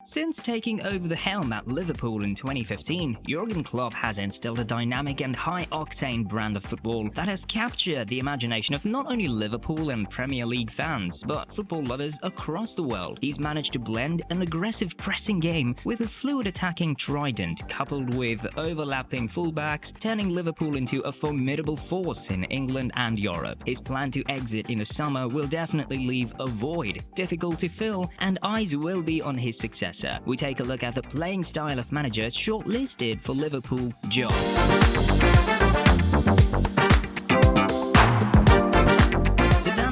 Since taking over the helm at Liverpool in 2015, Jurgen Klopp has instilled a dynamic and high-octane brand of football that has captured the imagination of not only Liverpool and Premier League fans, but football lovers across the world. He's managed to blend an aggressive pressing game with a fluid attacking trident, coupled with overlapping fullbacks, turning Liverpool into a formidable force in England and Europe. His plan to exit in the summer will definitely leave a void, difficult to fill, and eyes will be on his successor. We take a look at the playing style of managers shortlisted for Liverpool job.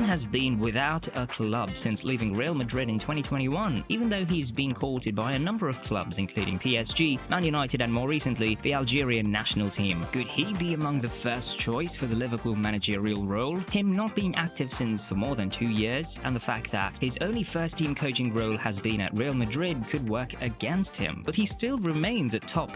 Has been without a club since leaving Real Madrid in 2021, even though he's been courted by a number of clubs including PSG, Man United and more recently the Algerian national team. Could he be among the first choice for the Liverpool managerial role? Him not being active since for more than 2 years, and the fact that his only first team coaching role has been at Real Madrid could work against him, but he still remains a top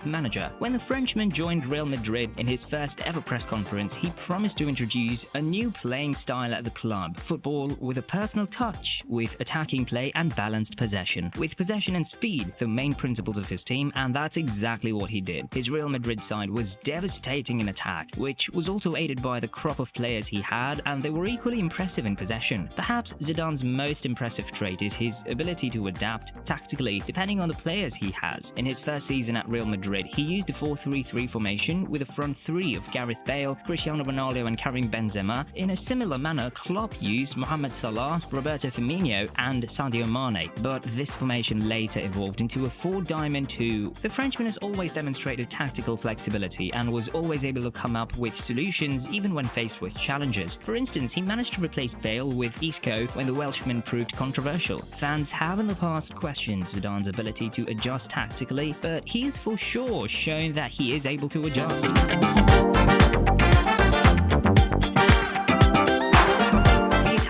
manager. When the Frenchman joined Real Madrid in his first ever press conference, he promised to introduce a new playing style at the club. Football with a personal touch, with attacking play and balanced possession, with possession and speed, the main principles of his team, and that's exactly what he did. His Real Madrid side was devastating in attack, which was also aided by the crop of players he had, and they were equally impressive in possession. Perhaps Zidane's most impressive trait is his ability to adapt tactically depending on the players he has. In his first season at Real Madrid, he used a 4-3-3 formation with a front three of Gareth Bale, Cristiano Ronaldo and Karim Benzema. In a similar manner, Klopp used Mohamed Salah, Roberto Firmino and Sadio Mane, but this formation later evolved into a 4-diamond-2. The Frenchman has always demonstrated tactical flexibility and was always able to come up with solutions even when faced with challenges. For instance, he managed to replace Bale with Isco when the Welshman proved controversial. Fans have in the past questioned Zidane's ability to adjust tactically, but he has for sure shown that he is able to adjust.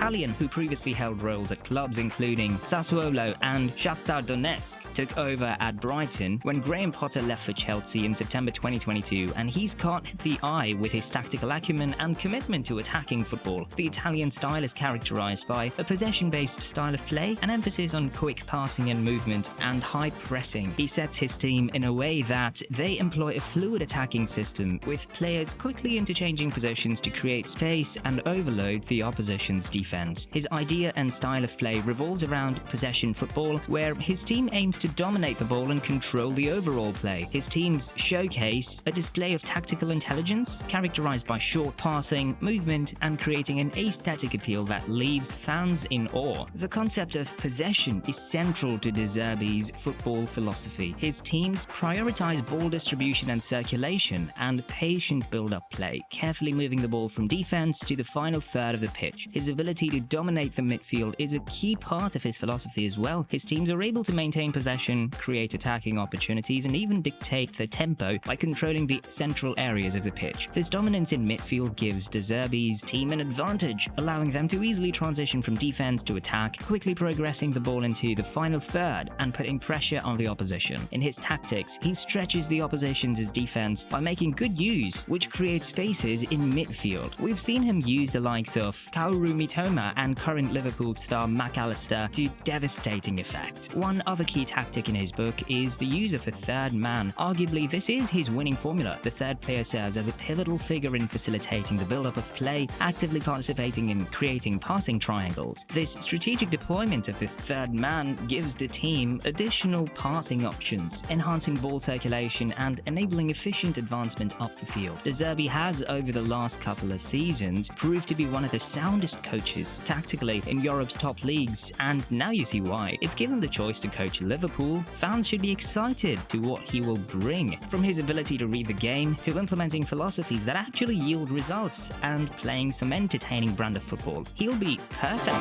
Italian, who previously held roles at clubs including Sassuolo and Shakhtar Donetsk, took over at Brighton when Graham Potter left for Chelsea in September 2022, and he's caught the eye with his tactical acumen and commitment to attacking football. The Italian style is characterized by a possession-based style of play, an emphasis on quick passing and movement, and high pressing. He sets his team in a way that they employ a fluid attacking system, with players quickly interchanging positions to create space and overload the opposition's defense. His idea and style of play revolves around possession football, where his team aims to dominate the ball and control the overall play. His teams showcase a display of tactical intelligence, characterized by short passing, movement, and creating an aesthetic appeal that leaves fans in awe. The concept of possession is central to De Zerbi's football philosophy. His teams prioritize ball distribution and circulation, and patient build-up play, carefully moving the ball from defense to the final third of the pitch. His ability to dominate the midfield is a key part of his philosophy as well. His teams are able to maintain possession, create attacking opportunities, and even dictate the tempo by controlling the central areas of the pitch. This dominance in midfield gives De Zerbi's team an advantage, allowing them to easily transition from defense to attack, quickly progressing the ball into the final third and putting pressure on the opposition. In his tactics, he stretches the opposition's defense by making good use, which creates spaces in midfield. We've seen him use the likes of Kaoru Mitoma and current Liverpool star Mac Allister to devastating effect. One other key tactic in his book is the use of a third man. Arguably, this is his winning formula. The third player serves as a pivotal figure in facilitating the build-up of play, actively participating in creating passing triangles. This strategic deployment of the third man gives the team additional passing options, enhancing ball circulation and enabling efficient advancement up the field. De Zerbi has, over the last couple of seasons, proved to be one of the soundest coaches tactically in Europe's top leagues, and now you see why. If given the choice to coach Liverpool, fans should be excited to what he will bring. From his ability to read the game, to implementing philosophies that actually yield results, and playing some entertaining brand of football, he'll be perfect.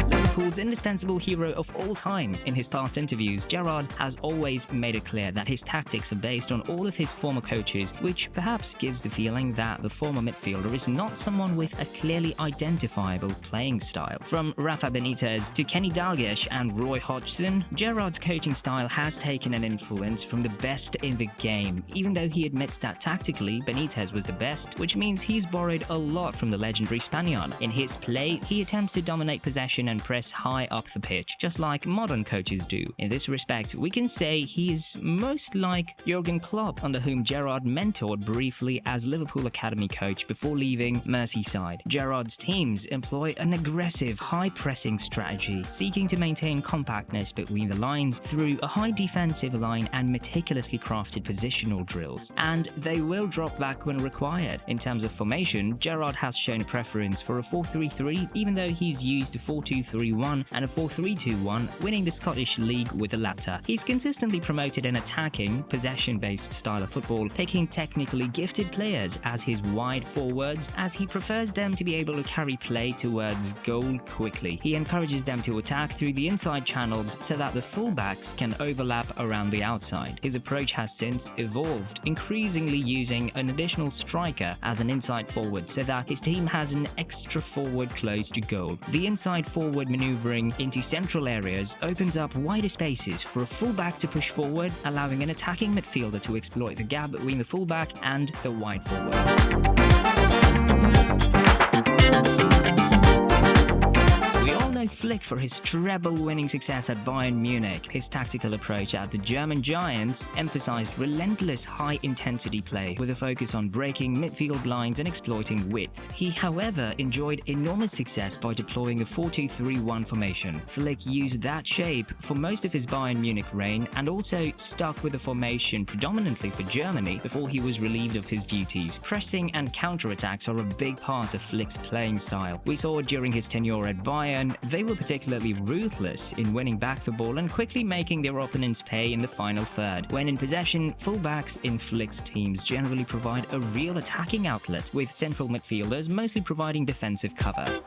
Liverpool's indispensable hero of all time. In his past interviews, Gerrard has always made it clear that his tactics are based on all of his former coaches, which perhaps gives the feeling that the former midfielder is not someone with a clearly identifiable playing style. From Rafa Benitez to Kenny Dalglish and Roy Hodgson, Gerrard's coaching style has taken an influence from the best in the game, even though he admits that tactically Benitez was the best, which means he's borrowed a lot from the legendary Spaniard. In his play, he attempts to dominate possession and press high up the pitch, just like modern coaches do. In this respect, we can say he is most like Jurgen Klopp, under whom Gerrard mentored briefly as Liverpool academy coach before leaving Merseyside. Gerrard's teams employ an aggressive, high-pressing strategy, seeking to maintain compactness between the lines through a high defensive line and meticulously crafted positional drills, and they will drop back when required. In terms of formation, Gerrard has shown a preference for a 4-3-3, even though he's used a 4-2-3-1 and a 4-3-2-1, winning the Scottish League with the latter. He's consistently promoted an attacking, possession-based style of football, picking technically gifted players as his wide forwards, as he prefers them to be able to carry play towards goal quickly. He encourages them to attack through the inside channels so that the fullbacks can overlap around the outside. His approach has since evolved, increasingly using an additional striker as an inside forward so that his team has an extra forward close to goal. The inside forward maneuvering into central areas opens up wider spaces for a fullback to push forward, allowing an attacking midfielder to exploit the gap between the fullback and the wide forward. Flick for his treble-winning success at Bayern Munich. His tactical approach at the German Giants emphasized relentless high-intensity play with a focus on breaking midfield lines and exploiting width. He, however, enjoyed enormous success by deploying a 4-2-3-1 formation. Flick used that shape for most of his Bayern Munich reign and also stuck with the formation predominantly for Germany before he was relieved of his duties. Pressing and counter-attacks are a big part of Flick's playing style. We saw during his tenure at Bayern, they were particularly ruthless in winning back the ball and quickly making their opponents pay in the final third. When in possession, fullbacks in Flick's teams generally provide a real attacking outlet, with central midfielders mostly providing defensive cover.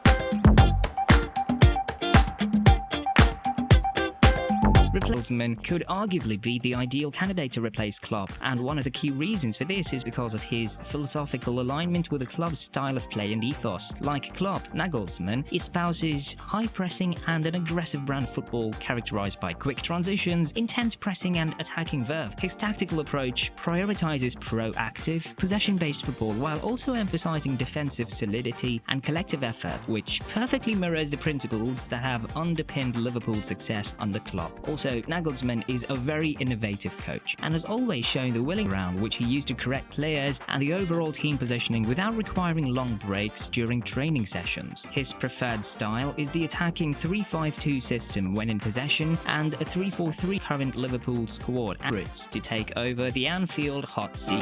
Nagelsmann could arguably be the ideal candidate to replace Klopp, and one of the key reasons for this is because of his philosophical alignment with the club's style of play and ethos. Like Klopp, Nagelsmann espouses high pressing and an aggressive brand of football characterized by quick transitions, intense pressing and attacking verve. His tactical approach prioritizes proactive, possession-based football while also emphasizing defensive solidity and collective effort, which perfectly mirrors the principles that have underpinned Liverpool's success under Klopp. Also, Nagelsmann is a very innovative coach and has always shown the willing round which he used to correct players and the overall team positioning without requiring long breaks during training sessions. His preferred style is the attacking 3-5-2 system when in possession, and a 3-4-3 current Liverpool squad efforts to take over the Anfield hot seat.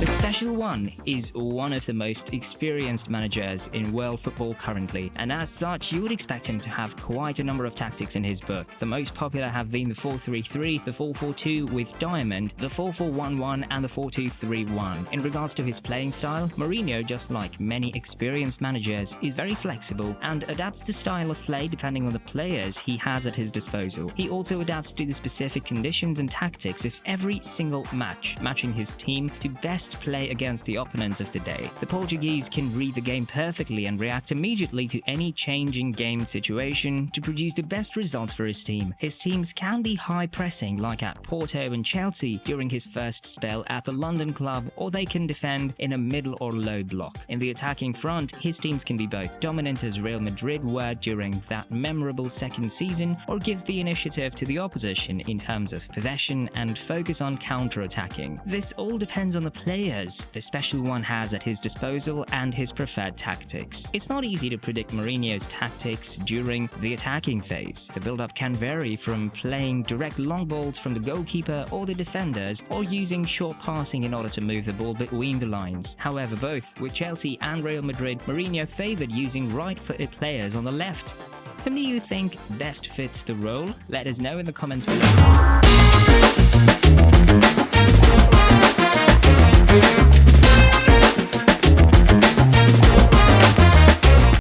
The Special One is one of the most experienced managers in world football currently, and as such, you would expect him to have quite a number of tactics in his book. The most popular have been the 4-3-3, the 4-4-2 with Diamond, the 4-4-1-1, and the 4-2-3-1. In regards to his playing style, Mourinho, just like many experienced managers, is very flexible and adapts the style of play depending on the players he has at his disposal. He also adapts to the specific conditions and tactics of every single match, matching his team to best play against the opponents of the day. The Portuguese can read the game perfectly and react immediately to any changing game situation to produce the best results for his team. His teams can be high pressing like at Porto and Chelsea during his first spell at the London club, or they can defend in a middle or low block. In the attacking front, his teams can be both dominant as Real Madrid were during that memorable second season, or give the initiative to the opposition in terms of possession and focus on counter-attacking. This all depends on the players the Special One has at his disposal and his preferred tactics. It's not easy to predict Mourinho's tactics during the attacking phase. The build-up can vary from playing direct long balls from the goalkeeper or the defenders, or using short passing in order to move the ball between the lines. However, both with Chelsea and Real Madrid, Mourinho favoured using right-footed players on the left. Whom do you think best fits the role? Let us know in the comments below.